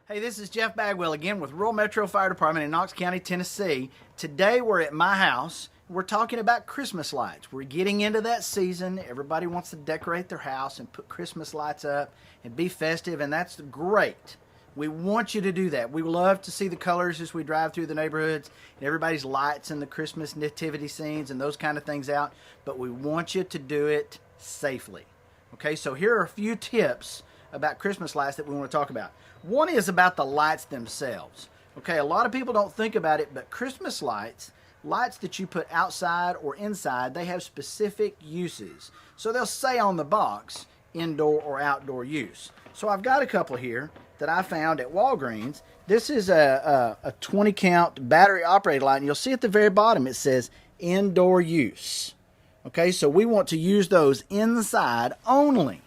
Hey, this is Jeff Bagwell again with Rural Metro Fire Department in Knox County, Tennessee. Today we're at my house. We're talking about Christmas lights. We're getting into that season. Everybody wants to decorate their house and put Christmas lights up and be festive, and that's great. We want you to do that. We love to see the colors as we drive through the neighborhoods and everybody's lights and the Christmas nativity scenes and those kind of things out, but we want you to do it safely. Okay, so here are a few tips about Christmas lights that we want to talk about. One is about the lights themselves. Okay, a lot of people don't think about it, but Christmas lights, lights that you put outside or inside, they have specific uses. So they'll say on the box, indoor or outdoor use. So I've got a couple here that I found at Walgreens. This is a 20 count battery operated light, and you'll see at the very bottom it says indoor use. Okay, so we want to use those inside only.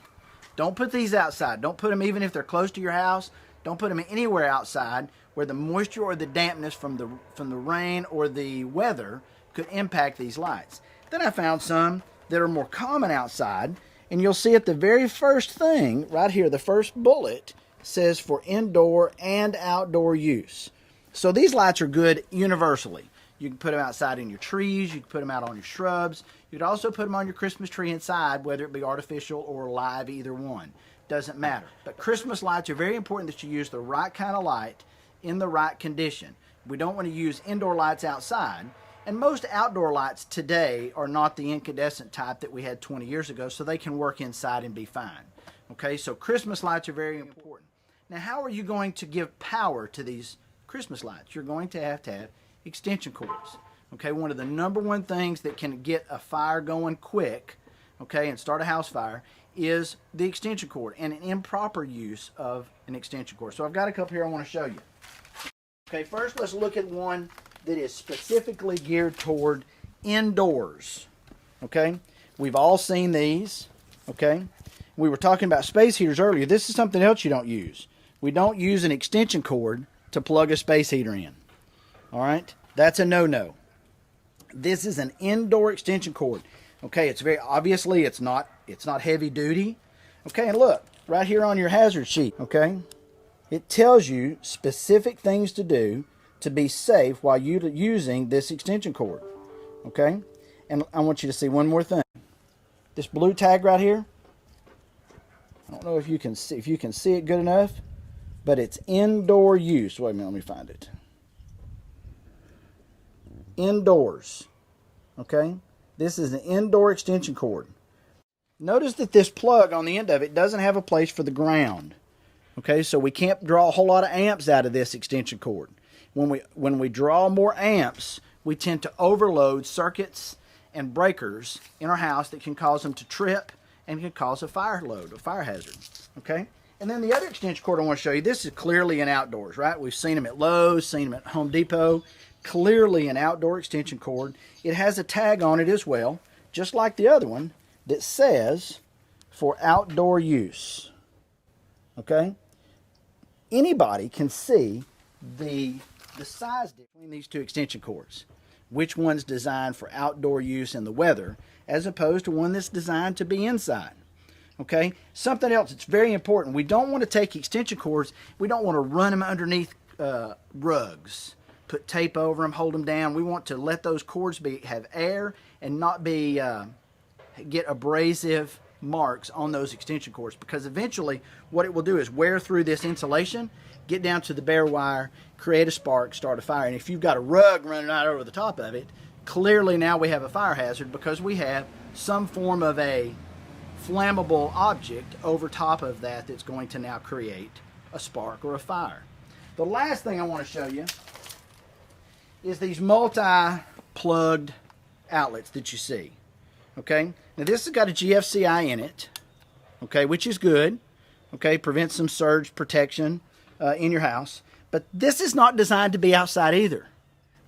Don't put these outside. Don't put them even if they're close to your house. Don't put them anywhere outside where the moisture or the dampness from the rain or the weather could impact these lights. Then I found some that are more common outside, and you'll see at the very first thing right here, the first bullet says for indoor and outdoor use. So these lights are good universally. You can put them outside in your trees. You can put them out on your shrubs. You could also put them on your Christmas tree inside, whether it be artificial or live, either one. Doesn't matter. But Christmas lights are very important that you use the right kind of light in the right condition. We don't want to use indoor lights outside. And most outdoor lights today are not the incandescent type that we had 20 years ago, so they can work inside and be fine. Okay, so Christmas lights are very important. Now, how are you going to give power to these Christmas lights? You're going to have extension cords. Okay, one of the number one things that can get a fire going quick, okay, and start a house fire is the extension cord and an improper use of an extension cord. So I've got a couple here I want to show you. Okay, first let's look at one that is specifically geared toward indoors. Okay, we've all seen these. Okay, we were talking about space heaters earlier. This is something else you don't use. We don't use an extension cord to plug a space heater in. All right, that's a no-no. This is an indoor extension cord. Okay, it's very obviously it's not heavy duty. Okay, and look right here on your hazard sheet. Okay, it tells you specific things to do to be safe while you're using this extension cord. Okay, and I want you to see one more thing. This blue tag right here. I don't know if you can see it good enough, but it's indoor use. Wait a minute, let me find it. Indoors. Okay, this is an indoor extension cord. Notice that this plug on the end of it doesn't have a place for the ground. Okay, so we can't draw a whole lot of amps out of this extension cord. When we draw more amps, we tend to overload circuits and breakers in our house that can cause them to trip and can cause a fire hazard. Okay, and then the other extension cord I want to show you, this is clearly an outdoors, right? We've seen them at Lowe's, seen them at Home Depot. Clearly an outdoor extension cord. It has a tag on it as well, just like the other one, that says for outdoor use. Okay? Anybody can see the size difference between these two extension cords. Which one's designed for outdoor use in the weather as opposed to one that's designed to be inside. Okay? Something else that's very important. We don't want to take extension cords, we don't want to run them underneath rugs. Put tape over them, hold them down. We want to let those cords have air and not get abrasive marks on those extension cords, because eventually what it will do is wear through this insulation, get down to the bare wire, create a spark, start a fire. And if you've got a rug running out over the top of it, clearly now we have a fire hazard because we have some form of a flammable object over top of that that's going to now create a spark or a fire. The last thing I want to show you is these multi-plugged outlets that you see. Okay, now this has got a GFCI in it, okay, which is good. Okay, prevents some surge protection in your house. But this is not designed to be outside either.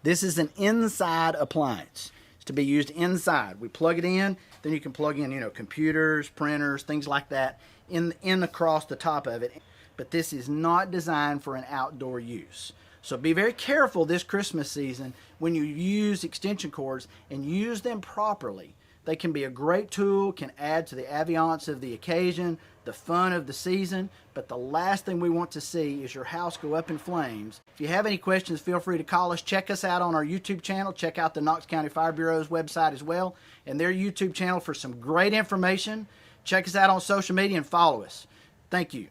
This is an inside appliance. It's to be used inside. We plug it in, then you can plug in, computers, printers, things like that in across the top of it. But this is not designed for an outdoor use. So be very careful this Christmas season when you use extension cords, and use them properly. They can be a great tool, can add to the ambiance of the occasion, the fun of the season, but the last thing we want to see is your house go up in flames. If you have any questions, feel free to call us. Check us out on our YouTube channel. Check out the Knox County Fire Bureau's website as well, and their YouTube channel for some great information. Check us out on social media and follow us. Thank you.